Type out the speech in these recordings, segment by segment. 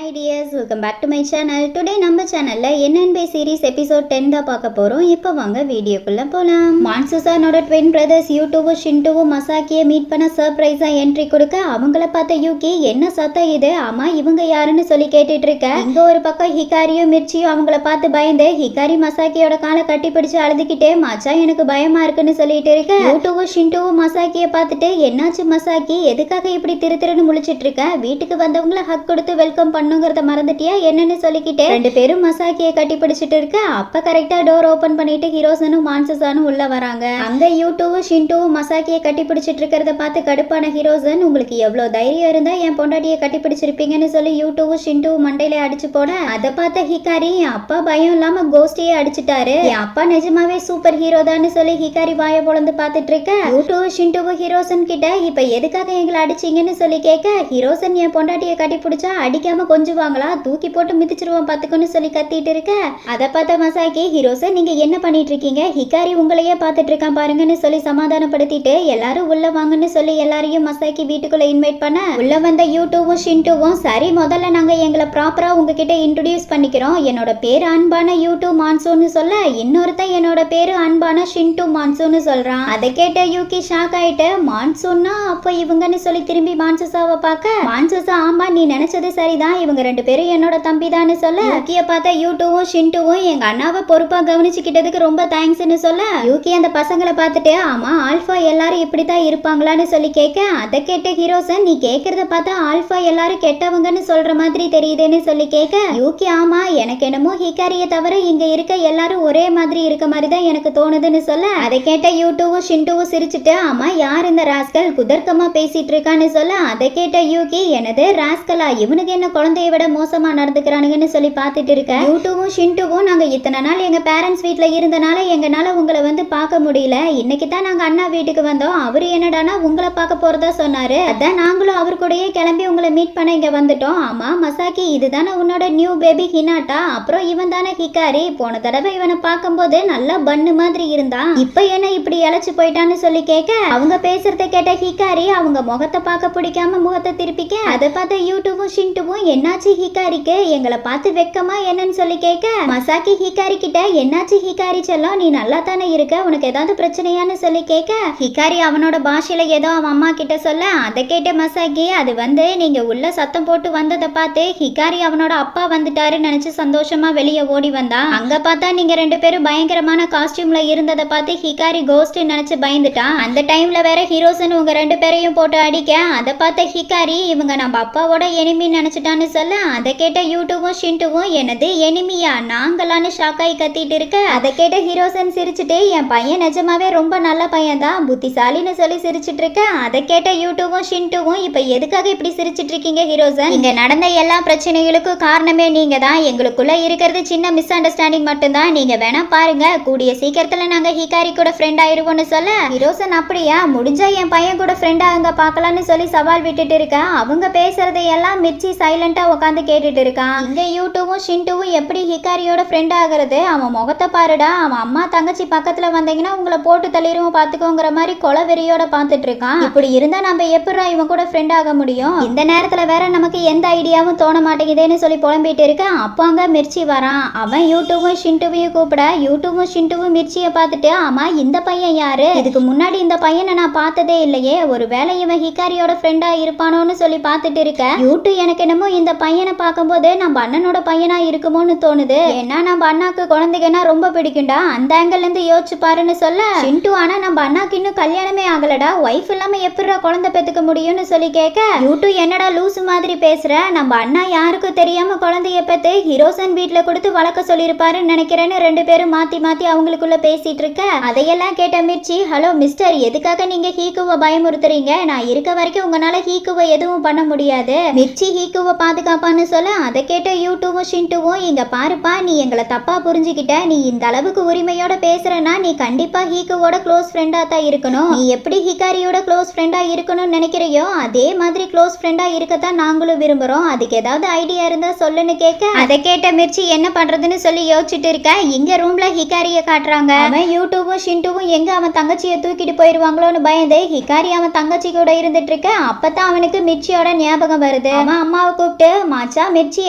Hi dears, welcome back to my channel. Today நம்ம சேனல்ல NNB series episode 10 தான் பார்க்க போறோம். இப்போ வாங்க வீடியோக்குள்ள போலாம். மான்சுசானோட ட்வின் பிரதர்ஸ் யூடூவும் ஷின்டூவும் மசாக்கியை மீட் பண்ண சர்ப்ரைஸா என்ட்ரி கொடுக்க அவங்கள பார்த்த யூகி என்ன சத்தம் இது, ஆமா இவங்க யாருன்னு சொல்லி கேட்டுட்டு இருக்க. இங்க ஒரு பக்கம் ஹிகாரியும் மிர்ச்சியும் அவங்கள பார்த்து பயந்து ஹிகாரி மசாக்கியோட காலை கட்டி பிடிச்சு அழுதுகிட்டே மச்சான் எனக்கு பயமா இருக்குன்னு சொல்லிட்டு இருக்க. யூடூவும் ஷின்டூவும் மசாக்கியை பார்த்துட்டு என்னாச்சு மசாக்கி, எதுக்காக இப்படி திருன்னு முழிச்சிட்டு இருக்க, வீட்டுக்கு வந்தவங்கள ஹக் கொடுத்து வெல்கம் பண்ணுங்கிறத மறந்துட்டியா என்னன்னு சொல்லிக்கிட்டே ரெண்டு பேரும் மசாக்கியை கட்டி பிடிச்சிட்டு இருக்க. அப்ப கரெக்டா டோர் ஓபன் பண்ணிட்டு ஹீரோசனும் மான்சுசானும் உள்ள வராங்க. அங்க யூடூவும் ஷின்டூவும் மசாக்கியை கட்டி பிடிச்சிட்டு இருக்கிறத பார்த்து கடுப்பான ஹீரோசன், உங்களுக்கு எவ்வளவு தைரியம் இருந்தா என் பொண்டாட்டியை கட்டி பிடிச்சிருப்பீங்கன்னு சொல்லி யூடூவும் ஷின்டூவும் மண்டையில அடிச்சு போட அதை பார்த்த ஹிகாரி என் அப்பா பயம் இல்லாம கோஸ்டியே அடிச்சுட்டாரு, என் அப்பா நிஜமாவே சூப்பர் ஹீரோ தான் சொல்லி ஹிகாரி வாய பொழந்து பார்த்துட்டு இருக்க. யூடூவும் ஷின்டூவும் ஹீரோசன் கிட்ட இப்ப எதுக்காக எங்களை அடிச்சீங்கன்னு சொல்லி கேட்க, ஹீரோசன் என் பொண்டாட்டியை கட்டி பிடிச்சா அடிக்காம கொஞ்சுவாங்களா, தூக்கி போட்டு மிதிச்சிருவோம் பாத்துக்கன்னு சொல்லி கத்திட்டு இருக்க. அதை பார்த்த மசாக்கி, ஹீரோசன் நீங்க என்ன பண்ணிட்டு இருக்கீங்க, ஹிகாரி உங்களையே பார்த்துட்டு இருக்கான் பாருங்கன்னு சொல்லி சமாதானப்படுத்திட்டு எல்லாரும் உள்ள வாங்கன்னு சொல்லி எல்லாரையும் மசாக்கி வீட்டுக்குள்ள இன்வைட் பண்ண உள்ள வந்த யூடூவும் ஷின்டூவும் சரி முதல்ல நாங்க எங்களை ப்ராப்பரா உங்ககிட்ட இன்ட்ரோடியூஸ் பண்ணிக்கிறோம், என்னோட பேரு அன்பான யூடூ மான்சூன்னு சொல்ல இன்னொருத்தன் என்னோட பேரு அன்பான ஷின்டூ மான்சூன்னு சொல்றான். அதை கேட்ட யூகி ஷாக் ஆயிட்டு மான்சூன்னா அப்ப இவங்கன்னு சொல்லி திரும்பி மான்சுசாவை பார்க்க, மான்சுசா ஆமா நீ நினைச்சது சரிதான், இவங்க ரெண்டு பேரும் என்னோட தம்பி தான் சொல்ல யூகிய பார்த்த யூடூவும் ஷின்டூவும் எங்க அண்ணாவை பொறுப்பா கவனிச்சுக்கிட்டதுக்கு ரொம்ப தேங்க்ஸ்னு சொல்ல யூகி அந்த பசங்களை பார்த்துட்டு ஆமா ஆல்பா எல்லாரும் இப்படித்தான் இருப்பாங்களான்னு சொல்லி கேட்க, அதை கேட்ட ஹீரோசன் நீ கேட்கறத பார்த்தா ஆல்பா எல்லாரும் கெட்டவங்கன்னு சொல்ற மாதிரி தெரியுதுன்னு சொல்லி கேட்க யூகி ஆமா எனக்கு என்னமோ ஹிகாரிய தவிர இங்க இருக்க எல்லாரும் ஒரே மாதிரி இருக்க மாதிரி தான் எனக்கு தோணுதுன்னு சொல்ல அதை கேட்ட யூடூவும் ஷின்டூவும் சிரிச்சுட்டு ஆமா யார் இந்த ராஸ்கல் குதர்க்கமா பேசிட்டு இருக்கான்னு சொல்ல அதை கேட்ட யூகி எனது ராஸ்கலா இவனுக்கு என்ன குழந்தைய விட மோசமா நடந்துக்கிறானுங்கன்னு சொல்லி பார்த்துட்டு இருக்க. யூடூவும் ஷின்டூவும் நாங்க இத்தனை நாள் எங்க பேரண்ட்ஸ் வீட்ல இருந்தனால எங்கனால உங்களை வந்து பார்க்க முடியல, இன்னைக்கு தான் நாங்க அண்ணா வீட்டுக்கு வந்தோம், அவரு என்னடானா உங்களை பார்க்க போறதா சொன்னாரு, அதான் நாங்களும் அவர் கூடயே கிளம்பி உங்களை மீட் பண்ண இங்க வந்துட்டோம். ஆமா மசாக்கி இதுதானே உன்னோட நியூ பேபி ஹினாட்டா, அப்புறம் இவன் தானே ஹிகாரி, போன தடவை இவனை பார்க்கும்போது நல்லா பன்னு மாதிரி இருந்தான், இப்ப என்ன இப்படி இழைச்சு போயிட்டான்னு சொல்லி கேட்க அவங்க பேசுறத கேட்ட ஹிகாரி அவங்க முகத்தை பார்க்க பிடிக்காம முகத்தை திருப்பிக்க அதை பார்த்த யூடூவும் ஷின்டூவும் என்னாச்சு ஹிகாரிக்கு, எங்களை பார்த்து வெக்கமா என்னன்னு சொல்லி கேட்க மசாக்கி ஹிகாரி கிட்ட என்னாச்சு ஹிகாரி செல்லம் நீ நல்லா தானே இருக்க, உனக்கு ஏதாவது பிரச்சனையான்னு சொல்லி கேட்க ஹிகாரி அவனோட பாஷையில ஏதோ அவன் அம்மா கிட்ட சொல்ல அதை கேட்ட மசாக்கி அது வந்து நீங்க உள்ள சத்தம் போட்டு வந்ததை பார்த்து ஹிகாரி அவனோட அப்பா வந்துட்டாருன்னு நினைச்சு சந்தோஷமா வெளியே ஓடி வந்தா, அங்க பார்த்தா நீங்க ரெண்டு பேரும் பயங்கரமான காஸ்டியூம்ல இருந்ததை பார்த்து ஹிகாரி கோஸ்ட் நினைச்சு பயந்துட்டான். அந்த டைம்ல வேற ஹீரோசன் உங்க ரெண்டு பேரையும் போட்டு அடிக்க அதை பார்த்த ஹிகாரி இவங்க நம்ம அப்பாவோட எனிமி நினைச்சிட்டான்னு சொல்ல அதை கேட்ட யூடூவும் ஷின்டூவும் எனது எனிமியா நாங்களான்னு ஷாக்காய் கத்திட்டு இருக்க. அதை கேட்ட ஹீரோசன் சிரிச்சுட்டு என் பையன் நிஜமாவே ரொம்ப நல்ல பையன் தான் புத்திசாலின்னு சொல்லி சிரிச்சிட்டு இருக்க. அதை கேட்ட யூடூவும் ஷின்டூவும் இப்ப எதுக்காக இப்படி சிரிச்சிட்டு இருக்கீங்க ஹீரோசன், இங்க நடந்த எல்லா பிரச்சனைகளுக்கும் காரணமே நீங்க தான், எங்களுக்குள்ள இருக்கிறது சின்ன மிஸ் அண்டர்ஸ்டாண்டிங் மட்டும்தான், நீங்க வேணா பாருங்க கூடிய சீக்கிரத்துல நாங்க ஹிகாரி கூட ஃப்ரெண்ட் ஆயிருவோம்னு சொல்ல ஹீரோசன் அப்படியா முடிஞ்சா என் பையன் கூட ஃப்ரெண்டா அங்க பார்க்கலாம்னு சொல்லி சவால் விட்டுட்டு இருக்க. அவங்க பேசுறதை எல்லாம் மிர்ச்சி சைலண்டா உட்காந்து கேட்டுட்டு இருக்கான். இங்க யூடூவும் ஷின்டூவும் எப்படி ஹிகாரியோட ஃப்ரெண்ட் ஆகுறது, அவன் முகத்தை பாருடா, அவன் அம்மா தங்கச்சி பக்கத்துல வந்தீங்கன்னா உங்களை போட்டு தள்ளிடுவோம் பாத்துக்கோங்கிற மாதிரி கொலை வெறியோட பாத்துட்டு இருக்கான். இப்படி இருந்தா நம்ம எப்படா இவன் கூட ஃப்ரெண்ட் ஆக முடியும், இந்த நேரத்துல வேற நமக்கு எந்த ஐடியாவும் தோண மாட்டேங்குதுன்னு சொல்லி புலம்பிட்டு இருக்கான். அப்போ அங்க மிர்ச்சி வரான். அவன் யூடூவும் ஷின்டூவையும் கூப்பிட யூடூவும் ஷின்டூவும் மிர்ச்சியை பார்த்துட்டு ஆமா இந்த பையன் யாரு, இதுக்கு முன்னாடி இந்த பையனை நான் பார்த்ததே இல்லையே, ஒருவேளை இவன் ஹிகாரியோட ஃப்ரெண்டா இருப்பானோன்னு சொல்லி பார்த்துட்டு இருக்க. யூடூ எனக்கு என்னமோ இந்த பையனை பார்க்கும்போது நம்ம அண்ணனோட பையனா இருக்குமோன்னு தோணுது, ஏன்னா நம்ம அண்ணாக்கு குழந்தைங்கன்னா ரொம்ப பிடிக்கும்டா, அந்த ஆங்கிள் இருந்து யோசிச்சு பாருன்னு சொல்ல ஷின்டூ ஆனா நம்ம அண்ணாக்கு இன்னும் கல்யாணமே ஆகலடா, ஒய்ஃப் இல்லாம எப்படிடா குழந்தை பெத்துக்க முடியும்னு சொல்லி கேட்க யூடூ என்னடா லூசு மாதிரி பேசுற, நம்ம அண்ணா யாருக்கும் தெரியாம குழந்தைய பெத்து ஹீரோசன் வீட்டுல கொடுத்து வளர்க்க சொல்லிருப்பாருன்னு நினைக்கிறேன்னு ரெண்டு பேரும் மாத்தி மாத்தி அவங்களுக்குள்ள பேசிட்டு இருக்க. அதையெல்லாம் கேட்ட மிர்ச்சி ஹலோ மிஸ்டர் எதுக்காக நீங்க ஹீக்குவை பயமுறுத்துறீங்க, நான் இருக்க வரைக்கும் உங்களால ஹீக்குவை எதுவும் பண்ண முடியாது, மிர்ச்சி ஹீக்குவை பாதுகாப்பான்னு சொல்ல அதை கேட்ட யூடூவும் ஷின்டூவும் இங்க பாருப்பா நீ எங்களை தப்பா புரிஞ்சுக்கிட்ட, நீ இந்த அளவுக்கு உரிமையோட பேசுறனா நீ கண்டிப்பா ஹீக்குவோட க்ளோஸ் ஃப்ரெண்டா தான் இருக்கணும், நீ எப்படி ஹிகாரியோட க்ளோஸ் ஃப்ரெண்டா இருக்கணும்னு நினைக்கிறையோ அதே மாதிரி க்ளோஸ் ஃப்ரெண்டா இருக்கத்தான் நாங்களும் விரும்புறோம், அதுக்கு ஏதாவது ஐடியா இருந்தா சொல்லுன்னு கேட்க அதை கேட்ட மிர்ச்சி என்ன பண்றதுன்னு சொல்லி யோசிச்சுட்டு இருக்க. இங்க ரூம்ல ஹிகாரிய காட்டுறாங்க. அவன் யூடூவும் ஷின்டூவும் எங்க அவன் தங்கச்சியை தூக்கிட்டு போயிருவாங்களோன்னு பயந்து ஹிகாரி அவன் தங்கச்சி கூட இருந்துட்டு இருக்க. அப்பதான் அவனுக்கு மிர்ச்சியோட ஞாபகம் வருது. அவன் அம்மாவை கூப்பிட்டு மச்சா மிர்ச்சி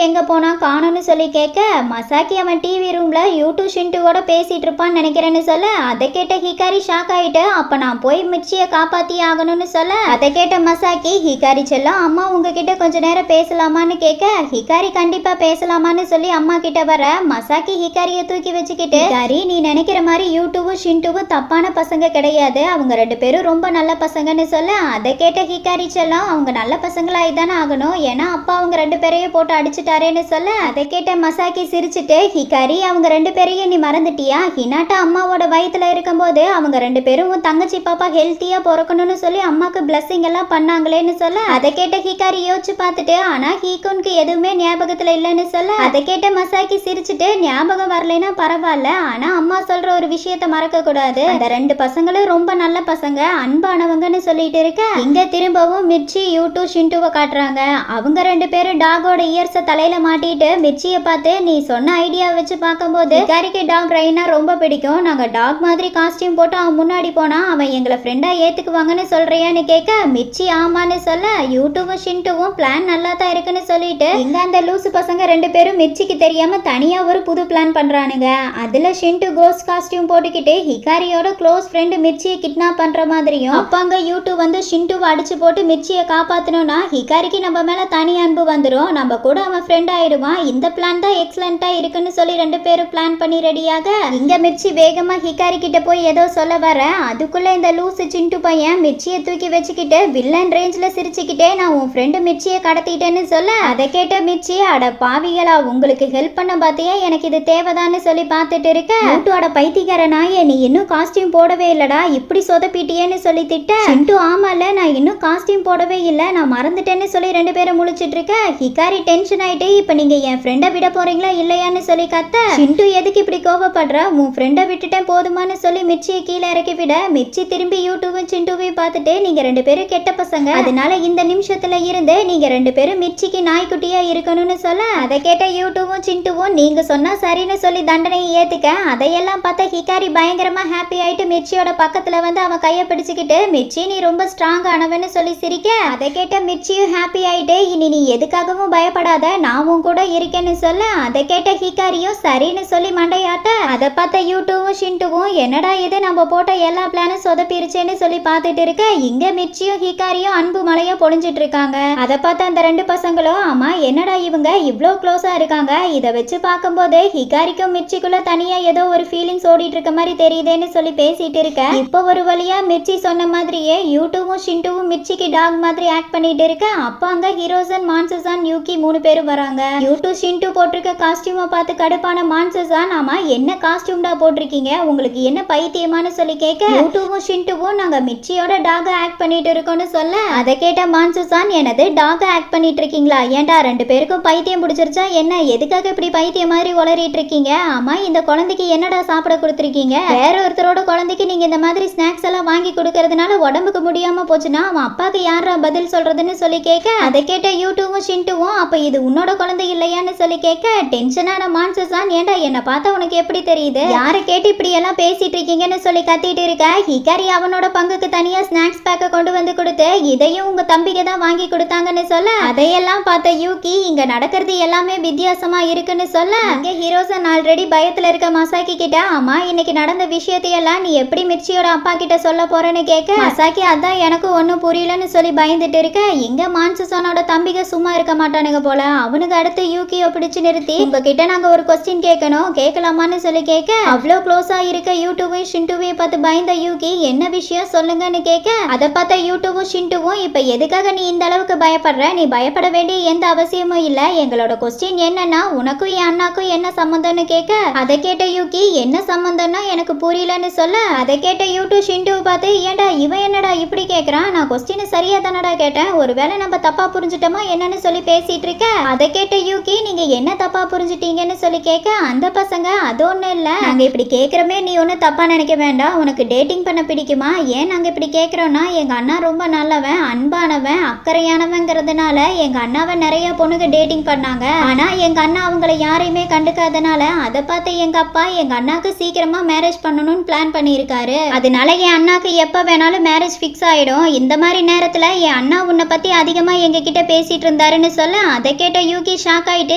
எங்க போனா காணோன்னு சொல்லி கேட்க மசாக்கி அவன் டிவி ரூம்ல யூ2 ஷின்டுவோட பேசிட்டு இருப்பான்னு நினைக்கிறேன்னு சொல்ல அதை கேட்ட ஹிகாரி ஷாக் ஆயிட்டு அப்ப நான் போய் மிர்ச்சியை காப்பாத்தி ஆகணும்னு சொல்ல அதை கேட்ட மசாக்கி ஹிகாரி செல்லம் அம்மா உங்ககிட்ட கொஞ்ச நேரம் பேசலாமான்னு கேட்க ஹிகாரி கண்டிப்பா பேசலாமான்னு சொல்லி அம்மா கிட்ட வர மசாக்கி ஹிகாரிய தூக்கி வச்சுக்கிட்டு ஹிகாரி நீ நினைக்கிற மாதிரி யூ2வும் ஷின்டுவும் தப்பான பசங்க கிடையாது, அவங்க 2 பேரும் ரொம்ப நல்ல பசங்கன்னு சொல்ல அதை கேட்ட ஹிகாரி செல்லம் அவங்க நல்ல பசங்களாய் தானே ஆகணும், ஏன்னா அப்பா அவங்க 2 பேரையும் போட்டு அடிச்சுட்டாரேன்னு சொல்ல அதை கேட்ட மசாக்கி சிரிச்சுட்டு ஹிகாரி அவங்க 2 பேரையும் நீ மறந்துட்டியா, ஹினாட்டா அம்மாவோட வயித்துல இருக்கும்போது அவங்க 2 பேரும் உன் தங்கச்சி பாப்பா ஹெல்த்தியா பிறக்கணும்னு சொல்லி அம்மாக்கு பிளஸிங் எல்லாம் பண்ணாங்களேன்னு சொல்ல அதை கேட்ட ஹிகாரி யோசிச்சு பார்த்துட்டு ஆனா ஹீகோனுக்கு எதுவுமே ஞாபகத்துல இல்லைன்னு சொல்ல அதை கேட்ட மசாக்கி சிரிச்சுட்டு ஞாபகம் வரலைன்னா பரவாயில்ல, ஆனா அம்மா சொல்ற ஒரு விஷயத்த மறக்க கூடாது, அந்த 2 பசங்களும் ரொம்ப நல்ல பசங்க அன்பானவங்கன்னு சொல்லிட்டு இருக்க இங்க திரும்பவும் மிர்ச்சி யூ2 ஷின்டுவை காட்டுறாங்க. அவங்க 2 பேரும் டாகோட இயர்ஸ தலையில மாட்டிட்டு மிர்ச்சியை பார்த்து நீ சொன்ன ஐடியா வச்சு பார்க்கும்போது ஹிகாரிக்கு டாக் ரைனா ரொம்ப பிடிக்கும், நாங்க டாக் மாதிரி காஸ்டியூம் போட்டு அவன் முன்னாடி போனா அவன் எங்களை ஃப்ரெண்டா ஏத்துக்குவாங்கன்னு சொல்றியான்னு கேட்க மிர்ச்சி ஆமான்னு சொல்ல யூ2வும் ஷின்டுவும் பிளான் நல்லா தான் இருக்குன்னு சொல்லிட்டு இங்க அந்த லூசு பசங்க 2 பேரும் மிர்ச்சிக்கு தெரியாம தனியா ஒரு புது பிளான் பண்றானுங்க. அதுல ஷின்டு கோஸ்ட் காஸ்டியூம் போட்டுக்கிட்டு ஹிகாரியோட க்ளோஸ் ஃப்ரெண்ட் மிர்ச்சியை கிட்னாப் பண்ற மாதிரியும் அப்பாங்க யூ2 வந்து ஷின்டுவை அடிச்சு போட்டு மிர்ச்சியை காப்பாத்தணும்னா ஹிகாரிக்கு நம்ம மேல தனி அன்பு வந்துடும், நம்ம கூட அவன் ஃப்ரெண்ட் ஆயிடுவான், இந்த பிளான் தான் எக்ஸலண்டா இருக்குன்னு சொல்லி 2 பேரும் பிளான் பண்ணி ரெடியாக இங்க மிர்ச்சி வேகமா ஹிகாரி கிட்ட போய் ஏதோ சொல்ல வர அதுக்குள்ள இந்த லூசு சிண்டு பையன் மிர்ச்சியை தூக்கி வச்சுக்கிட்டு வில்லன் ரேஞ்ச்ல சிரிச்சுக்கிட்டே நான் உன் ஃப்ரெண்டு மிர்ச்சியை கடத்திட்டேன்னு சொல்ல அதை கேட்ட மிர்ச்சி அட பாவிகளா உங்களுக்கு ஹெல்ப் பண்ண பார்த்தியா, எனக்கு இது தேவைதான்னு சொல்லி பார்த்துட்டு இருக்க யூ2ஓட பைத்தியக்கார நாயே நீ இன்னும் காஸ்டியூம் போடவே இல்லடா இப்படி சொதப்பிட்டியேன்னு சொல்லி திட்ட சிண்டு ஆமால நான் இன்னும் காஸ்டியூம் போடவே இல்லை நான் மறந்துட்டேன்னு சொல்லி 2 பேரும் முழிச்சிட்டு இருக்க ஹிகாரி டென்ஷன் ஆயிட்டு இப்ப நீங்க என் ஃப்ரெண்டை விட போறீங்களா இல்லையான்னு சொல்லி கத்த சிண்டு எதுக்கு இப்படி கோவப்படுற, உன் ஃப்ரெண்டை விட்டுட்டேன் போதுமான்னு சொல்லி மிர்ச்சியை கீழே இறக்கி விட மிர்ச்சி திரும்பி யூ2வும் சிண்டுவையும் பார்த்துட்டு நீங்க 2 பேரும் கெட்ட பசங்க, அதனால இந்த நிமிஷத்துல இருந்து நீங்க 2 பேரும் மிர்ச்சிக்கு நாய்க்குட்டியா இருக்கணும்னு சொல்ல அதை கேட்ட யூ2வும் சிண்டுவும் நீங்க சொன்னா சரின்னு சொல்லி தண்டனையை ஏத்துக்க அதையெல்லாம் பார்த்தா ஹிகாரி பயங்கரமா ஹாப்பி ஆயிட்டு மிர்ச்சியோட பக்கத்துல வந்து அவன் கையை பிடிச்சுக்கிட்டு மிர்ச்சி நீ ரொம்ப ஸ்ட்ராங் ஆனவன்னு சொல்லி சிரிக்க அதை கேட்ட மிர்ச்சியும் ஹாப்பி ஆயிட்டு இனி நீ எதுக்காகவும் பயப்படாத நான் உன் கூட இருக்கேன்னு சொல்ல அதை கேட்ட ஹிகாரியும் சரின்னு சொல்லி மண்டையாட்ட அதை பார்த்த யூ2வும் ஷின்டுவும் என்னடா இது நம்ம போட்ட எல்லா பிளானும் சொதப்பிருச்சேன்னு சொல்லி பார்த்துட்டு இருக்க இங்க மிர்ச்சியும் ஹிகாரியும் அன்பு மலையா பொழிஞ்சிட்டு இருக்காங்க. அதை பார்த்த அந்த 2 பசங்களும் ஆமா என்னடா இவங்க இவ்ளோ க்ளோஸா இருக்காங்க, இதை வச்சு பார்க்கும்போது ஹிகாரிக்கும் மிர்ச்சிக்குள்ள தனியா ஏதோ ஒரு ஃபீலிங்ஸ் ஓடிட்டு இருக்க மாதிரி தெரியுதேன்னு சொல்லி பேசிட்டு இருக்க இப்போ ஒரு வழியா மிர்ச்சி சொன்ன மாதிரியே யூ2வும் ஷின்டுவும் மிர்ச்சிக்கு டாக் மாதிரி ஆக்ட் பண்ணிட்டு இருக்க அப்ப அங்க ஹீரோசன் மான்சுசான் யூகி 3 பேரும் வராங்க. யூ2 ஷின்டு போட்டிருக்க காஸ்டியூமை பார்த்து கடுப்பான மான்சுசான் ஆமா என்ன காஸ்டியூம்டா போட்டிருக்கீங்க உங்களுக்கு என்ன பைத்தியமானு சொல்லி கேட்க யூ2வும் ஷின்டுவும் நாங்க மிர்ச்சியோட டாக ஆக்ட் பண்ணிட்டு இருக்கோம்னு சொல்ல அதை கேட்ட மான்சுசான் எனது டாக ஆக்ட் பண்ணிட்டு இருக்கீங்களா, ஏன்டா 2 பேருக்கும் பைத்தியம் பிடிச்சிருச்சா என்ன, எதுக்காக இப்படி பைத்தியம் மாதிரி உளறிட்டு இருக்கீங்க, ஆமா இந்த குழந்தைக்கு என்னடா சாப்பிட கொடுத்துருக்கீங்க, வேற ஒருத்தரோட குழந்தைக்கு நீங்க இந்த மாதிரி ஸ்நாக்ஸ் எல்லாம் வாங்கி கொடுக்கறதுனால உடம்புக்கு முடியாம போச்சுன்னா அவன் அப்பாக்கு யாரா பதில் சொல்றதுன்னு சொல்லி கேட்க அதை கேட்ட யூ2வும் ஷின்டுவும் அப்ப இது உன்னோட குழந்தை இல்லையான்னு சொல்லி கேட்க டென்ஷனான மான்சுசான் ஏன்டா என்ன பார்த்தா உனக்கு எப்படி தெரியுது, யாரை கேட்டு இப்படி எல்லாம் பேசிட்டு இருக்கீங்கன்னு சொல்லி கத்திட்டு இருக்க ஹிகாரி அவனோட பங்குக்கு தனியா ஸ்நாக்ஸ் பேக்க கொண்டு வந்து கொடுத்து இதையும் உங்க தம்பிக்கு தான் வாங்கி கொடுத்தாங்கன்னு சொல்ல அதையெல்லாம் பார்த்த யூகி இங்க நடக்கிறது எல்லாமே வித்தியாசமா இருக்குன்னு சொல்ல அங்க ஹீரோசன் ஆல்ரெடி பயத்துல இருக்க மசாக்கி கிட்ட ஆமா இன்னைக்கு நடந்த விஷயத்தையெல்லாம் நீ எப்படி மிர்ச்சியோட அப்பா கிட்ட சொல்ல போறேன்னு கேட்க மசாக்கி அதான் எனக்கு ஒன்னும் புரியலன்னு சொல்லி பயந்துட்டு இருக்க இங்க மான்சுசானோட தம்பிக சும்மா இருக்க மாட்டானுங்க போல அவனுக்கு அடுத்து யூகியோ பிடிச்சு நிறுத்தி உங்ககிட்ட நாங்க ஒரு கொஸ்டின் கேட்கணும் கேட்கலாமான்னு சொல்லி கேட்க அவ்வளோ க்ளோஸா இருக்க யூ2வும் ஷின்டுவையும் பார்த்து பயந்த யூகி என்ன விஷயம் சொல்லுங்கன்னு கேட்க அதை பார்த்த யூ2வும் ஷின்டுவும் இப்ப எதுக்காக நீ இந்த அளவுக்கு பயப்படுற, நீ பயப்பட வேண்டிய எந்த அவசியமும் இல்ல, எங்களோட கொஸ்டின் என்னன்னா உனக்கும் என் அண்ணாக்கும் என்ன சம்பந்தம்னு கேட்க அதை கேட்ட யூகி என்ன சம்பந்தம்னா எனக்கு புரியலன்னு சொல்ல அதை கேட்ட யூ2 ஷின்டுவை பார்த்து ஏன்டா இவன் என்னடா இப்படி கேட்கறான், நான் கொஸ்டின் சரியா தானடா கேட்டேன், ஒருவேளை நம்ம தப்பா புரிஞ்சுட்டோமா என்னன்னு சொல்லி பேசிட்டு இருக்க அதை கேட்ட யூகி நீங்க என்ன தப்பா புரிஞ்சுட்டீங்கன்னு சொல்லி கேட்க அந்த பசங்க அது ஒண்ணும் இல்ல, நாங்க இப்படி கேக்குறமே நீ ஒன்னும் தப்பா நினைக்க வேண்டாம், உனக்கு டேட்டிங் பண்ண பிடிக்குமா, ஏன் நாங்க இப்படி கேக்குறோம்னா எங்க அண்ணா ரொம்ப நல்லவன், அன்பானவன், அக்கறையானவங்கிறதுனால எங்க அண்ணாவை நிறைய பொண்ணுங்க டேட்டிங் பண்ணாங்க. ஆனா எங்க அண்ணா அவங்கள யாரையுமே கண்டுக்காதனால அதை பார்த்து எங்க அப்பா எங்க அண்ணாக்கு சீக்கிரமா மேரேஜ் பண்ணணும்னு பிளான் பண்ணியிருக்காரு. அதனால என் அண்ணாக்கு எப்ப வேணாலும் மேரேஜ் ஃபிக்ஸ் ஆயிடும். இந்த மாதிரி நேரத்துல என் அண்ணா உன்னை பத்தி அதிகமா எங்க கிட்ட பேசிட்டு இருந்தாருன்னு சொல்ல அதை கேட்ட யூகி ஷாக் ஆயிட்டு,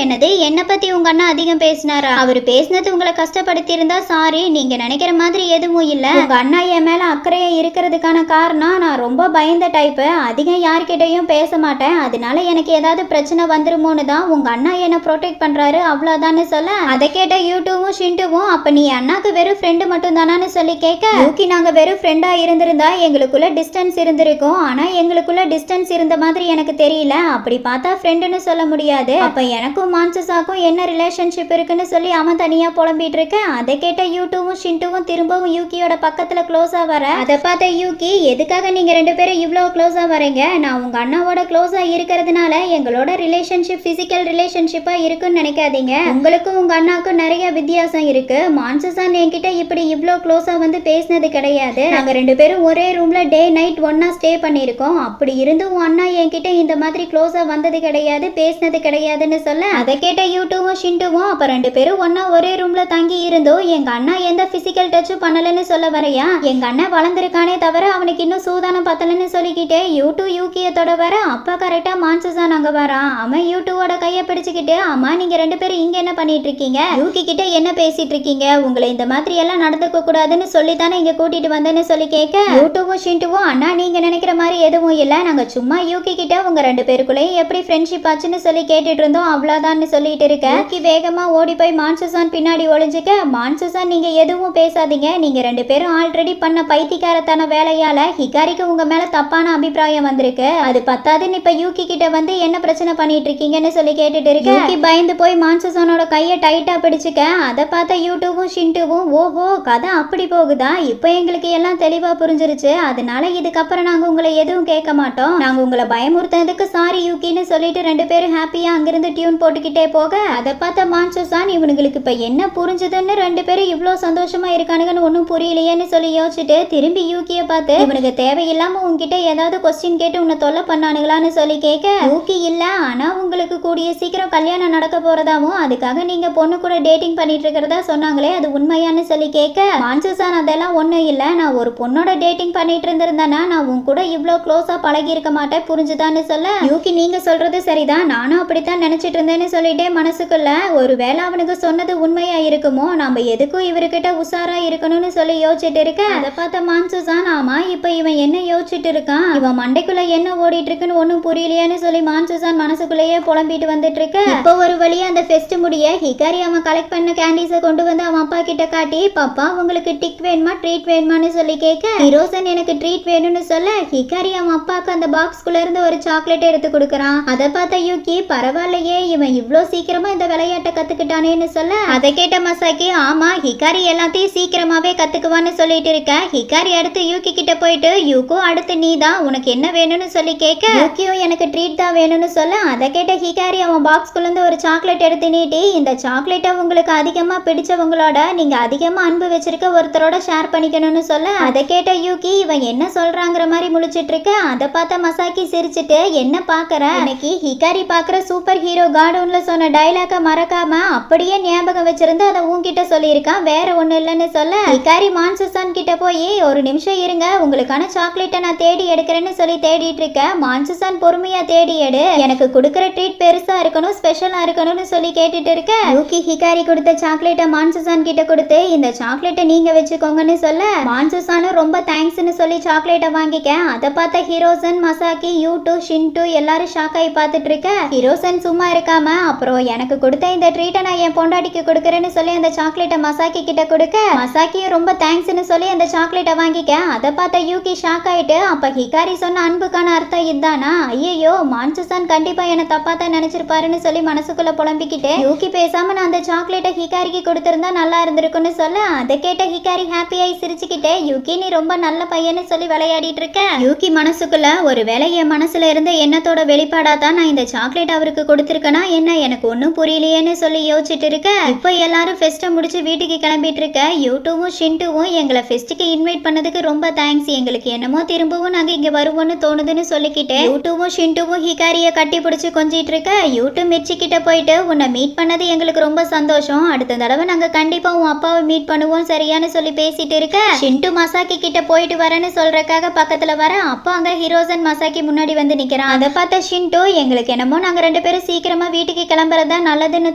என்னது என்ன பத்தி உங்க அண்ணா அதிகம் பேசினாரா, அவர் பேசினது உங்களை கஷ்டப்படுத்தி இருந்தா சாரி, நீங்க நினைக்கிற மாதிரி எதுவும் இல்ல, உங்க அண்ணா என் மேல அக்கறையா இருக்கிறதுக்கான காரணம் நான் ரொம்ப பயந்த டைப்பு, அதிகம் யார்கிட்டையும் பேச மாட்டேன், அதனால எனக்கு ஏதாவது பிரச்சனை வந்துருமோன்னு தான் உங்க அண்ணா என்ன ப்ரொடெக்ட் பண்றாரு அவ்வளவுதான்னு சொல்ல அதை கேட்ட யூடியூவும் ஷிண்டுவும், அப்ப நீ அண்ணாக்கு வெறும் ஃப்ரெண்டு மட்டும் தானான்னு சொல்லி கேட்க, யூகி நாங்க வெறும் ஃப்ரெண்டா இருந்திருந்தா எங்களுக்குள்ள டிஸ்டன்ஸ் இருந்திருக்கும், ஆனா எங்களுக்குள்ள டிஸ்டன்ஸ் இருந்த மாதிரி எனக்கு தெரியல, அப்படி பார்த்தா ஃப்ரெண்டுன்னு சொல்ல முடியாது, அப்ப எனக்கும் மான்சஸாக்கும் என்ன ரிலேஷன்ஷிப் இருக்குன்னு சொல்லி அவன் தனியா புலம்பிட்டு இருக்க அதை கேட்ட யூடியூவும் ஷிண்டுவும் திரும்பவும் யூகியோட பக்கத்துல க்ளோஸா வர அதை பார்த்த யூகி, எதுக்காக நீங்க ரெண்டு பேரும் இவ்வளவு க்ளோஸா வரீங்க, நான் உங்க அண்ணாவோட க்ளோஸா இருக்கிறதுனால எங்களோட ரிலேஷன்ஷிப் பிசிக்கல் ரிலேஷன்ஷிப்பா இருக்குன்னு நினைக்காதீங்க, உங்களுக்கும் உங்க அண்ணாக்கும் நிறைய வித்தியாசம் இருக்கு, மான்சஸான் என்கிட்ட இப்படி இவ்வளோ க்ளோஸா வந்து பேசினது கிடையாது, நாங்க ரெண்டு பேரும் ஒரே ரூம்ல டே நைட் ஒன்னா ஸ்டே பண்ணிருக்கோம், அப்படி இருந்து உன் அண்ணா என்கிட்ட இந்த மாதிரி க்ளோஸா வந்தது கிடையாது, பேசினது கிடையாதுன்னு சொல்ல அதை கேட்ட யூடியூவும் ஷிண்டுவும், அப்ப ரெண்டு பேரும் ஒன்னா ஒரே ரூம்ல தங்கி இருந்தோம் எங்க அண்ணா எந்த பிசிக்கல் டச்சும் பண்ணலன்னு சொல்ல வரையா, எங்க அண்ணன் வளர்ந்துருக்கானே தவிர அவனுக்கு இன்னும் சூதானம் பத்தலன்னு சொல்லிக்கிட்டே யூடியூ யூகியத்தோட வர அப்ப கரெக்டா மான்சஸான் அங்க வரான், அவன் யூடியூவோட கையை பிடிச்சுக்கிட்டு, அம்மா நீங்க ரெண்டு பேரும் இங்க என்ன பண்ணிட்டு இருக்கீங்க, யூகி கிட்ட என்ன பேசிட்டு இருக்கீங்க, உங்களை இந்த மாதிரி எல்லாம் நடந்துக்க கூடாதுன்னு சொல்லித்தானே இங்க கூட்டிட்டு வந்தேன்னு சொல்லி கேட்க யூடியூவும் ஷிண்டுவும், அண்ணா நீங்க நினைக்கிற மாதிரி எதுவும் இல்ல, நாங்க சும்மா யூகி கிட்ட உங்க ரெண்டு பேருக்குள்ளேயும் எப்படி ஃப்ரெண்ட்ஷிப் ஆச்சுன்னு சொல்லி கேட்டுட்டு இருந்தோம் அவ்வளவுதான்னு சொல்லிட்டு இருக்க யூகி வேகமா ஓடி போய் மான்சஸான் பின்னாடி ஒளிஞ்சுக்க, மான்சஸான் நீங்க எதுவும் பேசாதீங்க, நீங்க ரெண்டு பேரும் ஆல்ரெடி பண்ண பைத்தியக்காரத்தான வேலையால ஹிகாரிக்கு உங்க மேல தப்பான அபிப்பிராயம் வந்திருக்கு, அது பத்தாதுன்னு இப்ப யூகி கிட்ட வந்து என்ன பிரச்சனை பண்ணிட்டு இருக்கீங்கன்னு சொல்லி கேட்டுட்டு இருக்க யூகி பயந்து போய் மான்சஸானோட கையை டைட்டா பிடிச்சுக்க அதை பார்த்த யூடியூவும் ஷிண்டுவும், ஓஹோ கதை அப்படி போகுதா, இப்போ எங்களுக்கு எல்லாம் தெளிவா புரிஞ்சிருச்சு, அதனால இதுக்கப்புறம் நாங்க உங்களை எதுவும் கேட்க மாட்டோம், நாங்க உங்களை பயமுறுத்ததுக்கு சாரி யூகின்னு சொல்லிட்டு ரெண்டு பேரும் ஹாப்பியா அங்கிருந்து டியூன் போட்டுக்கிட்டே போக அதை பார்த்த மான்சஸான், இவனுங்களுக்கு இப்ப என்ன புரிஞ்சுதுன்னு ரெண்டு பேரும் இவ்வளோ சந்தோஷமா இருக்கானுங்கன்னு ஒன்றும் புரியலையேன்னு சொல்லி யோசிச்சுட்டு திரும்பி யூகியை பார்த்து, இவனுக்கு தேவையில்லாம உங்ககிட்ட ஏதாவது கொஸ்டின் கேட்டு உன்னை தொல்லை பண்ணானுங்களான்னு சொல்லி கேட்க யூகி இல்ல, ஆனா உங்களுக்கு கூடிய சீக்கிரம் கல்யாணம் நடக்க போறதாவும் அதுக்காக நீங்க பொண்ணு கூட டேட்டிங் பண்ணிட்டு இருக்கிறதா சொன்னாங்களே அது உண்மையான்னு சொல்லி கேட்க மான்சஸான், அதெல்லாம் ஒண்ணும் இல்ல, நான் ஒரு பொண்ணோட டேட்டிங் பண்ணிட்டு இருந்திருந்தேன்னா நான் உன் கூட இவ்வளோ க்ளோஸா பழகி இருக்க மாட்டேன் புரிஞ்சுதான்னு சொல்ல யூகி நீங்க சொல்றது சரிதான், நானும் அப்படித்தான் நினைச்சிட்டு இருந்தேன்னு சொல்லிட்டே மனசுக்குள்ள, ஒருவேளை அவனுக்கு சொன்னது உண்மையா இருக்குமோ, நம்ம எதுக்கும் இவர்கிட்ட உஷாரா இருக்கணும்னு சொல்லி யோசிச்சுட்டு இருக்க அதை பார்த்த மான்சஸான், ஆமா இப்ப இவன் என்ன யோசிச்சுட்டு இருக்கான், இவன் மண்டைக்குள்ள என்ன ஓடிட்டு இருக்குன்னு ஒன்னும் புரியலையான்னு சொல்லி மான்சஸான் மனசுக்குள்ளேயே புலம்பிட்டு வந்துட்டு இருக்க இப்போ ஒரு வழியா அந்த ஃபெஸ்ட் முடிய ஹிகாரி அவன் கலெக்ட் பண்ண கேண்டீஸை கொண்டு வந்து அவன் அப்பா கிட்ட காட்டி, பாப்பா உங்களுக்கு டிக் வேணுமா ட்ரீட் வேணுமான்னு சொல்லி கேட்க ஹிரோசன் எனக்கு ட்ரீட் வேணும்னு சொல்ல ஹிகாரி அவன் அப்பாவுக்கு அந்த பாக்ஸ்குள்ள இருந்து ஒரு சாக்லேட் எடுத்து கொடுக்கறான், அதை பார்த்த யூகி பரவாயில்லையே இவன் இவ்வளோ சீக்கிரமா இந்த விளையாட்டை கத்துக்கிட்டானேன்னு சொல்ல அதை கேட்ட மசாக்கி, ஆமா ஹிகாரி எல்லாத்தையும் சீக்கிரமாவே கத்துக்குவான்னு சொல்லிட்டு இருக்க ஹிகாரி அடுத்து யூகி கிட்ட போயிட்டு, யூகோ அடுத்து நீ தான் உனக்கு என்ன வேணும்னு சொல்லி கேட்க யூகியும் எனக்கு ட்ரீட் தான் வேணும்னு சொல்ல அதை கேட்ட ஹிகாரி அவன் பாக்ஸ்குள்ள இருந்து ஒரு சாக்லேட் எடுத்து நீட்டி, இந்த சாக்லேட்டை உங்களுக்கு அதிகமா பிடிச்சவங்களோட நீங்க அதிகமா அன்பு வச்சிருக்க ஒருத்தரோட ஷேர் பண்ணிக்கணும்னு சொல்ல அதை கேட்ட யூகி இவன் என்ன சொல்றாங்கிற மாதிரி முழிச்சிட்டு இருக்க அதை பார்த்த மசாக்கி சிரிச்சுட்டு, என்ன பாக்குற, இன்னைக்கு ஹிகாரி பாக்குற சூப்பர் ஹீரோ கார்டூன்ல சொன்ன டைலாக மறக்காம அப்படியே ஞாபகம் வச்சிருந்து அதை உன்கிட்ட சொல்லியிருக்கான், வேற ஒண்ணு இல்லைன்னு சொல்ல ஹிகாரி மான்சஸான் கிட்ட போய், ஒரு நிமிஷம் இருங்க உங்களுக்கான சாக்லேட்டை நான் தேடி எடுக்கிறேன்னு சொல்லி தேடிட்டு இருக்க மான்சஸான் பொறுமையா தேடி எடு, எனக்கு கொடுக்குற ட்ரீட் பெருசா இருக்கணும் ஸ்பெஷலா இருக்கணும்னு சொல்லி கேட்டுட்டு இருக்க யூகி ஹிகாரி கொடுத்த சாக்லேட்டை மான்சஸான் கிட்ட கொடுத்து, இந்த சாக்லேட்டை நீங்க வச்சுக்கோங்கன்னு சொல்ல மான்சஸானும் ரொம்ப தேங்க்ஸ்னு சொல்லி சாக்லேட்டை வாங்கிக்க அதை பார்த்த ஹிரோசன் மசாக்கி யூடு ஷின்டு எல்லாரும் ஷாக் ஆகி பார்த்துட்டு இருக்க ஹிரோசன் சும்மா இருக்காம, அப்புறம் எனக்கு கொடுத்த இந்த ட்ரீட்டை நான் என் பொண்டாட்டிக்கு கொடுக்குறேன்னு சொல்லி அந்த சாக்லேட்டை மசாக்கி கிட்ட கொடுக்க மசாக்கியும் ரொம்ப தேங்க்ஸ்னு சொல்லி அந்த சாக்லேட்டை வாங்கிக்க அதை பார்த்த யூகி ஷாக் ஆயிட்டு, அப்ப ஹிகாரி சொன்ன அன்புக்கான அர்த்தம் இதுதானா, ஐயோ மான்சஸான் கண்டிப்பா என்ன தப்பா தான் நினைச்சிருப்பாருன்னு சொல்லி மனசுக்குள்ள புலம்பிக்கிட்டு யூகி பேசாம நான் அந்த சாக்லேட்டை ஹிகாரிக்கு கொடுத்திருந்தா நல்லா இருந்திருக்குன்னு சொல்ல அதை கேட்ட ஹிகாரி ஹாப்பியாகி சிரிச்சுக்கிட்டே, யூகி நீ ரொம்ப நல்ல பையன்னு சொல்லி விளையாடிட்டு இருக்க யூகி மனசுக்குள்ள, ஒரு வேலை என் மனசுல இருந்த எண்ணத்தோட வெளிப்பாடா தான் நான் இந்த சாக்லேட் அவருக்கு கொடுத்திருக்கேனா என்ன என்ன எனக்கு ஒன்னும் புரியலையேன்னு சொல்லி யோசிச்சுட்டு இருக்க. இப்போ எல்லாரும் ஃபெஸ்ட்டை முடிச்சு வீட்டுக்கு கிளம்பிட்டு இருக்க. யூடியூவும் ஷின்டுவும் எங்களை ஃபெஸ்ட்டுக்கு இன்வைட் பண்ணதுக்கு ரொம்ப தேங்க்ஸ், எங்களுக்கு என்னமோ திரும்பவும் நாங்க இங்க வருவோம்னு தோணுதுன்னு சொல்லிக்கிட்டு யூடியூவும் ஷின்டுவும் ஹிகாரிய கட்டி பிடிச்சு கொஞ்சிட்டு இருக்க. யூடியூப் மிர்ச்சி கிட்ட போயிட்டு உன்னை மீட் பண்ணது எங்களுக்கு ரொம்ப சந்தோஷம், அடுத்த தடவை நாங்க கண்டிப்பா உன் அப்பாவை மீட் பண்ணுவோம் சரியான்னு சொல்லி பேசிட்டு இருக்க. ஷின்டு மசாக்கி கிட்ட போயிட்டு வரேன்னு சொல்றதுக்காக பக்கத்துல வர. அப்போ அங்க ஹீரோசன் மசாக்கி முன்னாடி வந்து நிக்கிறான். அதை பார்த்த ஷின்டு எங்களுக்கு என்னமோ நாங்க 2 பேரும் சீக்கிரமா வீட்டுக்கு கிளம்புறதா நல்லதுன்னு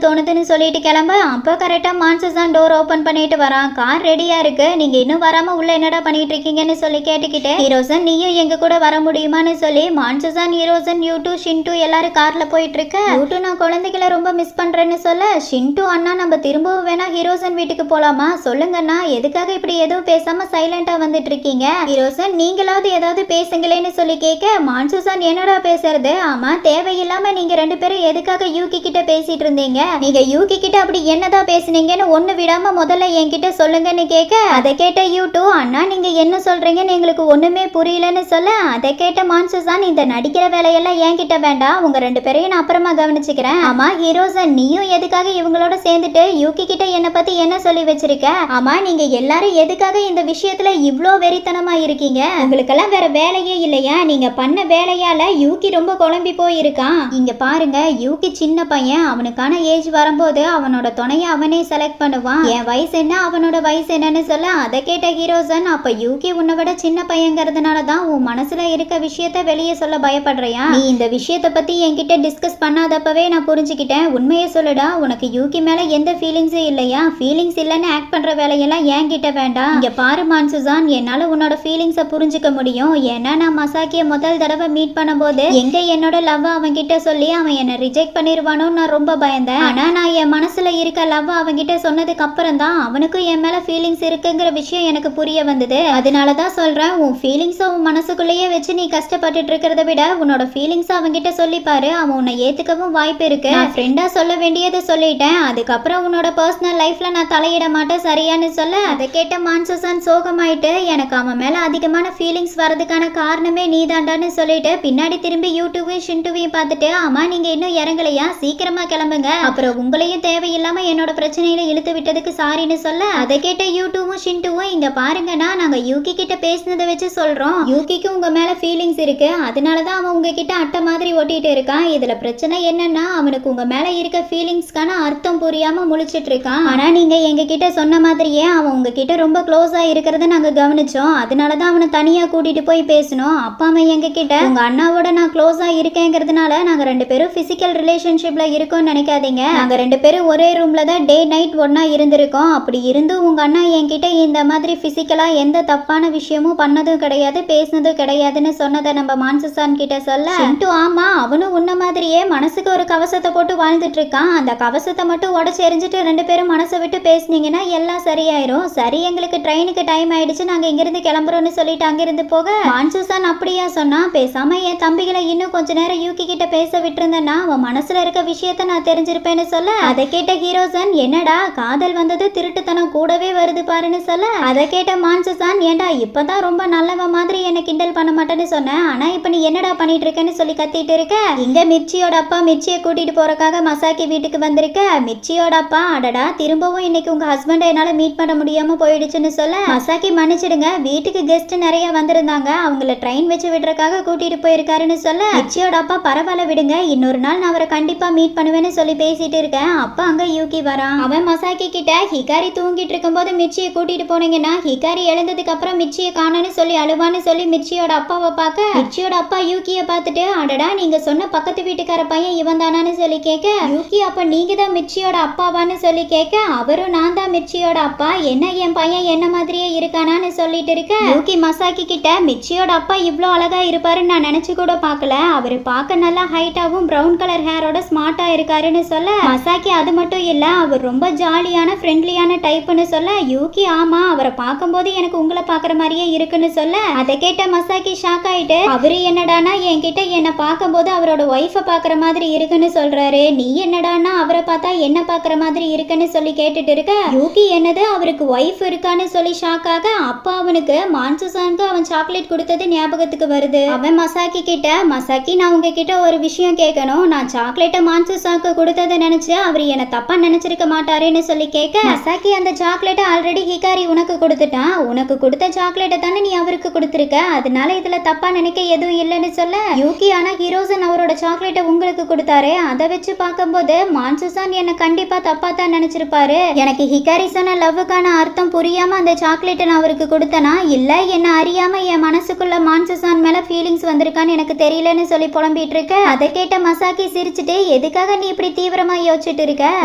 தோணுதுன்னு சொல்லிட்டு கிளம்ப. அப்போ கரெக்டா மான்சுசான் டோர் ஓபன் பண்ணிட்டு வரான். கார் ரெடியா இருக்கு, நீங்க இன்னும் வராம உள்ள என்னடா பண்ணிட்டு இருக்கீங்கன்னு சொல்லி கேட்டுக்கிட்டு ஹீரோசன் நீயும் எங்க கூட வர முடியுமான்னு சொல்லி மான்சுசான் ஹீரோசன் யூட்டு ஷின்டு எல்லாரும் கார்ல போயிட்டு இருக்க. யூட்டு நான் குழந்தைகளை ரொம்ப மிஸ் பண்றேன்னு சொல்ல ஷின்டு அண்ணா நம்ம திரும்பவும் வேணா ஹீரோசன் வீட்டுக்கு போலாமா சொல்லுங்கண்ணா, எதுக்காக இப்படி எதுவும் பேசாம சைலண்டா வந்துட்டு இருக்கீங்க? ஹீரோசன் நீங்களாவது ஏதாவது பேசுங்களேன்னு சொல்லி கேட்க மான்சுசான் என்னடா பேசுறது, ஆமா தேவையில்லாம நீங்க 2 பேரும் எதுக்காக யூகி கிட்ட பேசிட்டு இருந்தீங்க, நீங்க யூகி கிட்ட அப்படி என்னதான் பேசுனீங்கன்னு ஒண்ணு விடாம முதல்ல என்கிட்ட சொல்லுங்கன்னு கேட்க அதை கேட்ட யூட்டு அண்ணா நீங்க என்ன சொல்றீங்கன்னு எங்களுக்கு ஒண்ணுமே புரியலன்னு சொல்ல அதை கேட்ட மான்சுசான் இந்த நடிக்கிற வேலையெல்லாம் என்கிட்ட வேண்டாம், உங்க 2 பேரையும் நான் அப்புறமா கவனிச்சுக்கிறேன். ஆமா ஹீரோசன் நீயும் எதுக்காக இவங்களோட சேர்ந்துட்டு யூகி கிட்ட என்ன பத்தி என்ன சொல்லி வச்சிருக்க, ஆமா நீங்க எல்லாரும் எதுக்காக இந்த விஷயத்துல இவ்ளோ வெறித்தனமா இருக்கீங்க, உங்களுக்கெல்லாம் வேற வேலையே இல்லையா, நீங்க பண்ண வேலையால யூகி ரொம்ப குழம்பி போயிருக்கான். இங்க பாருங்க யூகி சின்ன பையன், அவனுக்கான ஏஜ் வரும்போது அவனோட துணையை அவனே செலக்ட் பண்ணுவான், என் வயசு என்ன அவனோட வயசு என்னன்னு சொல்ல அதை கேட்ட ஹீரோசன் அப்ப யூகி உன்னை விட சின்ன பையங்கிறதுனாலதான் உன் மனசுல இருக்க விஷயத்த வெளியே சொல்ல பயப்படுறியா, நீ இந்த விஷயத்த பத்தி என்கிட்ட டிஸ்கஸ் பண்ணாதப்பவே நான் புரிஞ்சுக்கிட்டேன், உண்மையை சொல்லுடா உனக்கு யூகி மேல எந்த ஃபீலிங்ஸும் இல்லையா, ஃபீலிங்ஸ் இல்லைன்னு ஆக்ட் பண்ற வேலையெல்லாம் என்கிட்ட வேண்டாம். இங்க பாரு மான்சுசான் என்னால உன்னோட ஃபீலிங்ஸை புரிஞ்சுக்க முடியும், ஏன்னா நான் மசாக்கிய முதல் தடவை மீட் பண்ணும்போது எங்க என்னோட லவ் அவன் கிட்ட சொல்லி அவன் என்ன ரிஜெக்ட் பண்ணிருவானோ நான் ரொம்ப பயந்தேன், ஆனா நான் என் மனசுல இருக்க லவ் அவன் கிட்ட சொன்னதுக்கு அப்புறம் தான் அவனுக்கும் என் மேல ஃபீலிங்ஸ் இருக்குங்கிற விஷயம் எனக்கு புரிய வந்தது, அதனாலதான் சொல்றேன் உன் ஃபீலிங்ஸை உன் மனசுக்குள்ளேயே வச்சு நீ கஷ்டப்பட்டுட்டு இருக்கிறத விட உன்னோட ஃபீலிங்ஸ் அவன் கிட்ட சொல்லி பாரு, அவன் உன்னை ஏத்துக்கவும் வாய்ப்பு இருக்கு, நான் ஃப்ரெண்டா சொல்ல வேண்டியதை சொல்லிட்டேன், அதுக்கப்புறம் உன்னோட பர்சனல் லைஃப்ல நான் தலையிட மாட்டேன் சரியான்னு சொல்ல அதை கேட்ட மான்சுசான் சோகமாயிட்டு எனக்கு அவன் மேல அதிகமான ஃபீலிங்ஸ் வரதுக்கான காரணமே நீதாண்டான்னு சொல்லிட்டு பின்னாடி திரும்பி யூடியூபையும் ஷின்டுவையும் பார்த்துட்டு ஆமா நீங்க இன்னும் இறங்கலையா சீக்கிரமா கிளம்புங்க, அப்புறம் உங்களையும் தேவையில்லாம என்னோட பிரச்சனையில இழுத்து விட்டதுக்கு சாரின்னு சொல்ல அதை கேட்ட யூடியூபும் ஷின்டுவும் இங்க பாருங்கன்னா நாங்க யூகி கிட்ட பேசினதை வச்சு சொல்றோம், யூகிக்கு உங்க மேல ஃபீலிங்ஸ் இருக்கு, அதனாலதான் அவன் உங்ககிட்ட அட்டை மாதிரி ஒட்டிட்டு இருக்கான், இதுல பிரச்சனை என்னன்னா அவனுக்கு உங்க மேல இருக்க ஃபீலிங்ஸ்க்கான அர்த்தம் புரியாம முழிச்சிட்டு இருக்கான், ஆனா நீங்க எங்க கிட்ட சொன்ன மாதிரியே அவன் உங்ககிட்ட ரொம்ப க்ளோஸா இருக்கிறத நாங்க கவனிச்சோம், அதனாலதான் அவனை தனியா கூட்டிட்டு போய் பேசணும், அப்பா அவன் எங்க கிட்ட உங்க அண்ணாவோட நான் க்ளோஸா இருக்கேங்கிறதுனால நாங்க 2 பேரும் பிசிக்கல் ரிலேஷன்ஷிப்ல இருக்கோம்னு நினைக்காதீங்க, நாங்க 2 பேரும் ஒரே ரூம்ல தான் டே நைட் ஒன்னா இருந்திருக்கோம், அப்படி இருந்தும் உங்க அண்ணா என்கிட்ட இந்த மாதிரி பிசிக்கலா எந்த தப்பான விஷயமும் பண்ணதும் கிடையாது பேசினதும் கிடையாதுன்னு சொன்னதை நம்ம மான்சுசான் கிட்ட சொல்ல ஷின்டு ஆமா அவனும் உன்ன மாதிரியே மனசுக்கு ஒரு கவசத்தை போட்டு வாழ்ந்துட்டு இருக்கான், அந்த கவசத்தை மட்டும் உடச்சு எரிஞ்சிட்டு 2 பேரும் மனசை விட்டு பேசுனீங்கன்னா எல்லாம் சரியாயிரும், சரி எங்களுக்கு ட்ரெயினுக்கு டைம் ஆயிடுச்சு நாங்க இங்கிருந்து கிளம்புறோம்னு சொல்லிட்டு அங்கிருந்து போக மான்சுசான் அப்படியா சொன்னா, பேசாம என் தம்பிகளை இன்னும் கொஞ்ச நேரம் யூகி கிட்ட பேச விட்டுருந்தேன்னா அவன் மனசுல இருக்க விஷயத்த நான் தெரிஞ்சிருப்பேன்னு சொல்ல அதை கேட்ட ஹீரோசன் என்னடா காதல் வந்தது திருட்டுத்தனம் கூடவே வருது பாருன்னு சொல்ல அதை கேட்ட மான்சுசான் ஏண்டா இப்பதான் ரொம்ப நல்லவ மாதிரி என்ன கிண்டல் பண்ண மாட்டேன்னு சொன்னேன், ஆனா இப்ப நீ என்னடா பண்ணிட்டு இருக்கேன்னு சொல்லி கத்திட்டு இருக்க, இங்க மிர்ச்சியோட அப்பா மிர்ச்சியை கூட்டிட்டு போறக்காக மசாக்கி வீட்டுக்கு வந்திருக்க, மிர்ச்சியோட அப்பா அடடா திரும்பவும் இன்னைக்கு உங்க ஹஸ்பண்டை என்னால மீட் பண்ண முடியாம போயிடுச்சுன்னு சொல்ல மசாக்கி மன்னிச்சிடுங்க வீட்டுக்கு கெஸ்ட் நிறைய வந்திருந்தாங்க அவங்கள ட்ரெயின் வச்சு விடுறதுக்காக கூட்டிட்டு போயிருக்காருன்னு சொல்ல மிர்ச்சியோட அப்பா பரவாயில்ல விடுங்க இன்னொரு நாள் நான் அவரை கண்டிப்பா மீட் பண்ணுவேன்னு சொல்லி பேசிட்டு இருக்கேன், அப்ப அங்க யூகி வரான், அவன் மசாக்கி கிட்ட ஹிகாரி தூங்கிட்டு இருக்கும்போது மிர்ச்சியை கூட்டிட்டு போனீங்கன்னா ஹிகாரி எழுந்ததுக்கு அப்புறம் மிர்ச்சியை காணன்னு சொல்லி அழுவான்னு சொல்லி மிர்ச்சியோட அப்பாவை பார்க்க மிர்ச்சியோட அப்பா யூகியை பார்த்துட்டு அடடா நீங்க சொன்ன பக்கத்து வீட்டுக்கார பையன் இவன் தானான்னு சொல்லி கேட்க யூகி அப்ப நீங்க தான் மிர்ச்சியோட அப்பாவான்னு சொல்லி கேட்க அவரும் நான் தான் மிர்ச்சியோட அப்பா, என்ன என் பையன் என்ன மாதிரியே இருக்கானான்னு சொல்லிட்டு இருக்க யூகி மசாக்கி கிட்ட மிர்ச்சியோட அப்பா இவ்ளோ அழகா இருப்பாருன்னு நான் நினைச்சு கூட பார்க்கல, அவரு பார்க்க நல்லா ஹைட்டாவும் பிரவுன் கலர் ஹேரோட ஸ்மார்ட்டா இருக்காருன்னு சொல்ல மசாக்கி அது மட்டும் இல்ல அவர் ரொம்ப ஜாலியான ஃப்ரெண்ட்லியான டைப்னு சொல்ல யூகி ஆமா அவரை பார்க்கும்போது எனக்கு உங்களை பார்க்குற மாதிரியே இருக்குன்னு சொல்ல அதை கேட்ட மசாக்கி ஷாக் ஆயிட்டு அவரு என்னடானா என்கிட்ட என்னை பார்க்கும்போது அவரோட ஒய்ஃபை பார்க்குற மாதிரி இருக்குன்னு சொல்றாரு, நீ என்னடானா அவரை பார்த்தா என்ன பார்க்குற மாதிரி இருக்குன்னு சொல்லி கேட்டுட்டு இருக்க யூகி என்னது அவருக்கு ஒய்ஃப் இருக்கான்னு சொல்லி ஷாக் ஆக அப்பா அவனுக்கு மான்சுசானுக்கு அவன் சாக்லேட் கொடுத்தது ஞாபகத்துக்கு வருது, அவன் மசாக்கி கிட்ட மசாக்கி நான் உங்ககிட்ட ஒரு விஷயம் கேட்கணும், நான் சாக்லேட்டை மான்சுசாக்கு கொடுத்ததை நினைச்சு அவர் என்ன தப்பா நினைச்சிருக்க மாட்டாருன்னு சொல்லி கேட்க, மசாக்கி அந்த சாக்லேட்டை ஆல்ரெடி ஹிகாரி உனக்கு கொடுத்துட்டான், உனக்கு கொடுத்த சாக்லேட்டை தானே நீ அவருக்கு கொடுத்துருக்க, அதனால இதுல தப்பா நினைக்க எதுவும் இல்லைன்னு சொல்ல, யூகி ஆனா ஹீரோசன் அவரோட சாக்லேட்டை உங்களுக்கு கொடுத்தாரு, அதை வச்சு பார்க்கும்போது மான்சுசான் என்ன கண்டிப்பா தப்பா தான் நினைச்சிருப்பாரு. எனக்கு ஹிகாரி சொன்ன லவ்வுக்கான அர்த்தம் புரியாம அந்த சாக்லேட்டை நான் அவருக்கு கொடுத்தனா, இல்ல என்ன அறியாம என் மனசுக்குள்ள மான்சுசான் மேல ஃபீலிங்ஸ் வந்திருக்கான்னு எனக்கு தெரியலன்னு சொல்லி புலம்பிட்டு இருக்க. அதை கேட்ட மசாக்கி சிரிச்சுட்டு, எதுக்காக நீ இப்படி தீவிரமா யோசிச்சுட்டு இருக்க,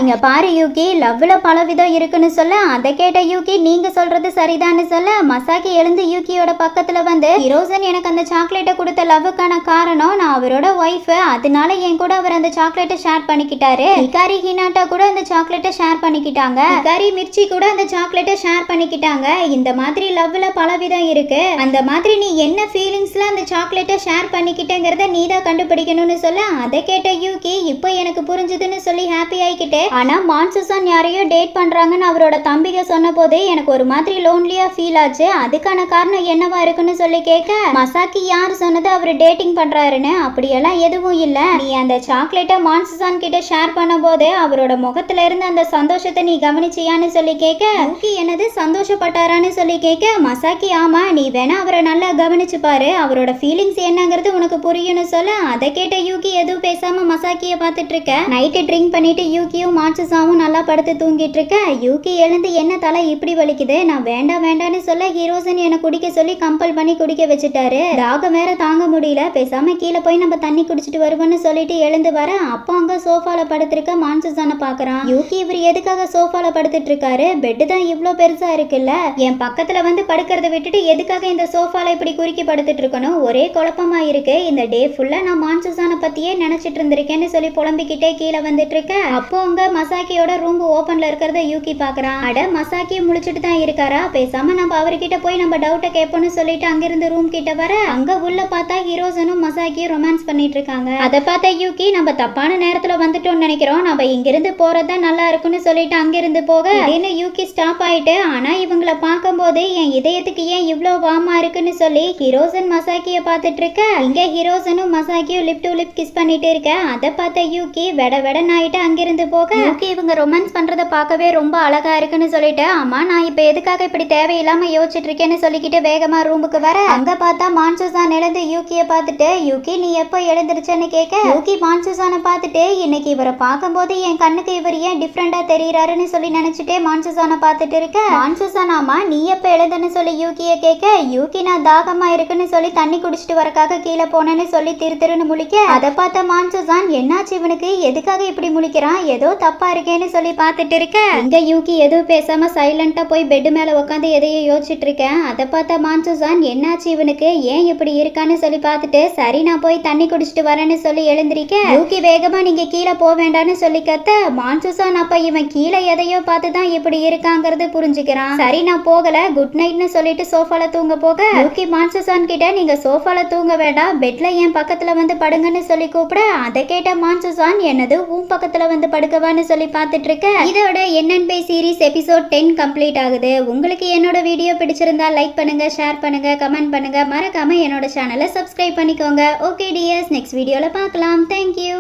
இங்க பாரு யூகி, லவ்ல பல விதம் இருக்குன்னு சொல்ல, அதை கேட்ட யூகி நீங்க சொல்றது சரிதான்னு சொல்ல, மசாக்கி எழுந்து யூகியோட பக்கத்துல வந்து, ஹீரோசன் எனக்கு அந்த சாக்லேட்டை கொடுத்த லவ்வுக்கான காரணம் நான் அவரோட ஒய்ஃப், அதனால என் கூட அவர் அந்த சாக்லேட்டை ஷேர் பண்ணிக்கிட்டாரு. ஹிகாரி ஹினாட்டா கூட அந்த சாக்லேட்டை ஷேர் பண்ணிக்கிட்டாங்க, ஹிகாரி மிர்ச்சி கூட அந்த சாக்லேட்டை ஷேர் பண்ணிக்கிட்டாங்க. இந்த மாதிரி லவ்ல பல விதம் இருக்கு, அந்த மாதிரி நீ என்ன ஃபீலிங்ஸ்ல அந்த சாக்லேட்டை ஷேர் பண்ணிக்கிட்டேங்கிறத நீ தான் கண்டுபிடிக்கணும்னு சொல்ல, அதை கேட்ட யூகி இப்போ எனக்கு புரிஞ்சுதுன்னு சொல்லி ஹாப்பி ஆயிக்கிட்டே, ஆனா மான்சுசான் யாரையோ டேட் பண்றாங்கன்னு அவரோட தம்பிக சொன்ன போதே எனக்கு ஒரு மாதிரி லோன்லியா ஃபீல் ஆச்சு, அதுக்கான காரணம் என்னவா இருக்குன்னு சொல்லி கேட்க, மசாக்கி யார் சொன்னது அவர் டேட்டிங் பண்றாருன்னு, அப்படியெல்லாம் எதுவும் இல்ல, நீ அந்த சாக்லேட்டை மான்சுசான் கிட்ட ஷேர் பண்ண போது அவரோட முகத்துல இருந்து அந்த சந்தோஷத்தை நீ கவனிச்சியான்னு சொல்லி கேட்க, யூகி என்னது சந்தோஷப்பட்டாரான்னு சொல்லி கேட்க, மசாக்கி ஆமா நீ வேணா அவரை நல்லா கவனிச்சு பாரு, அவரோட ஃபீலிங்ஸ் என்னங்கிறது உனக்கு புரியும்னு சொல்ல, அதை கேட்ட யூகி எதுவும் பேசாம மசாக்கிய பார்த்துட்டு இருக்க. நைட்டு ட்ரிங்க் பண்ணிட்டு யூகியும் மான்சுசாவும் நல்லா படுத்து தூங்கிட்டு இருக்க. யூகி எழுந்து என்ன தலை இப்படி வலிக்குது, நான் வேண்டாம் வேண்டான்னு சொல்ல, ஹீரோசன் என்ன குடிக்க சொல்லி கம்பல் பண்ணி குடிக்க வச்சுட்டாரு. தாகம் வேற தாங்க முடியல, பேசாம கீழே போய் நம்ம தண்ணி குடிச்சிட்டு வருவோம்னு சொல்லிட்டு எழுந்து வர, அப்போ அங்க சோஃபால படுத்திருக்க மான்சுசான பாக்குறான். யூகி இவர் எதுக்காக சோஃபால படுத்துட்டு இருக்காரு, பெட்டு தான் இவ்ளோ பெருசா இருக்குல்ல, என் பக்கத்துல வந்து படுக்கிறத விட்டுட்டு எதுக்காக இந்த சோஃபால இப்படி குறுக்கி படுத்துட்டு இருக்கணும், ஒரே குழப்பமா இருக்கு, இந்த டே ஃபுல்லா நான் மான்சுசான பத்தியே நினைச்சிட்டு இருந்திருக்கேன்னு சொல்லி புலம்பிக்கிட்டே கீழே வந்துட்டு இருக்க. அப்போ அங்க மசாக்கியோட ரூம் ஓபன்ல இருக்கிறத யூகி பாக்குறான். அட மசாக்கி முழிச்சிட்டு தான் இருக்காரா, பேசாம நம்ம அவர்கிட்ட போய் நம்ம டவுட்டை கேட்போம்னு சொல்லிட்டு அங்கிருந்து ரூம் கிட்ட வர, அங்க உள்ள பார்த்தா ஹீரோசனும் மசாக்கியும் ரொமான்ஸ் பண்ணிட்டு இருக்காங்க. அதை பார்த்த யூகி நம்ம தப்பான நேரத்துல வந்துட்டோம்னு நினைக்கிறோம், நம்ம இங்கிருந்து போறதுதான் நல்லா இருக்குன்னு சொல்லிட்டு அங்கிருந்து போக, திடீர்னு யூகி ஸ்டாப் ஆயிட்டு, ஆனா இவங்கள பார்க்கும்போது என் இதயத்துக்கு ஏன் இவ்ளோ வாமா இருக்குன்னு சொல்லி ஹீரோசன் மசாக்கிய பார்த்துட்டு இருக்க. இங்க ஹீரோசனும் மசாக்கியும் லிப் டு லிப் கிஸ் பண்ணிட்டு இருக்க. அதை பார்த்த யூகி வெட வெடன் ஆயிட்டு அங்கிருந்து போக, யூகி இவங்க ரொமான்ஸ் பண்றத பார்க்கவே ரொம்ப அழகா இருக்குன்னு சொல்லிட்டு, ஆமா நான் இப்ப எதுக்காக இப்படி தேவையில்லாம யோசிச்சுட்டு இருக்கேன்னு சொல்லிக்கிட்டு வேகமா ரூமுக்கு வர, அங்க பார்த்தா மான்சுசான் எழுந்து யூகிய பார்த்துட்டு, யூகி நீ எப்போ எழுந்திருச்சேன்னு கேட்க, யூகி மான்சுசானை பார்த்துட்டு, இன்னைக்கு இவரை பார்க்கும்போது என் கண்ணுக்கு இவர் ஏன் டிஃப்ரெண்டா தெரியறாருன்னு சொல்லி நினைச்சிட்டே மான்சுசானை பார்த்துட்டு இருக்க. மான்சுசான் ஆமா நீ எப்ப எழுதுன்னு சொல்லி யூகிய கேட்க, யூகி நான் தாகமா இருக்குன்னு சொல்லி தண்ணி குடிச்சிட்டு வரக்காக கீழே போனேன்னு சொல்லி திருன்னு முழிக்க, அதை பார்த்த மான்சுசான் என்னாச்சு இவனுக்கு, எதுக்காக இப்படி முழிக்கிறான், ஏதோ தப்பா இருக்கேன்னு சொல்லி பார்த்துட்டு இருக்க. இங்க யூகி எதுவும் பேசாம சைலண்டா போய் பெட் மேல உட்காந்து எதையோ யோசிச்சுட்டு இருக்கேன். அதை பார்த்த மான்சுசான் என்னாச்சு இவனுக்கு ஏன் இப்படி இருக்கான்னு சொல்லி பார்த்துட்டு, சரி நான் போய் தண்ணி குடிச்சிட்டு வரேன்னு சொல்லி எழுந்திருக்க. யூகி வேகமா நீங்க கீழே போக வேண்டாம்னு சொல்லி கத்த, மான்சுசான் அப்ப இவன் கீழே எதையோ பார்த்துதான் இப்படி இருக்காங்கிறது புரிஞ்சுக்கிறான். சரி நான் போகல குட் நைட்னு சொல்லிட்டு சோஃபால தூங்க போக, யூகி மான்சுசான் கிட்ட நீங்க சோஃபால தூங்க வேண்டாம் பெட்ல என் பக்கத்துல வந்து படுங்கன்னு சொல்லி கூப்பிட, அதை கேட்ட மான்சுசான் என்னது உன் பக்கத்துல வந்து படுக்கவான்னு சொல்லி பார்த்துட்டு இருக்க. இதோட NNB சீரிஸ் எபிசோட் 10 கம்ப்ளீட் ஆகுது. உங்களுக்கு என்னோட வீடியோ பிடிச்சிருந்தா லைக் பண்ணுங்க, ஷேர் பண்ணுங்க, கமெண்ட் பண்ணுங்க, மறக்காம என்னோட சேனலை சப்ஸ்கிரைப் பண்ணிக்கோங்க. ஓகே டியர்ஸ், நெக்ஸ்ட் வீடியோல பார்க்கலாம். தேங்க்யூ.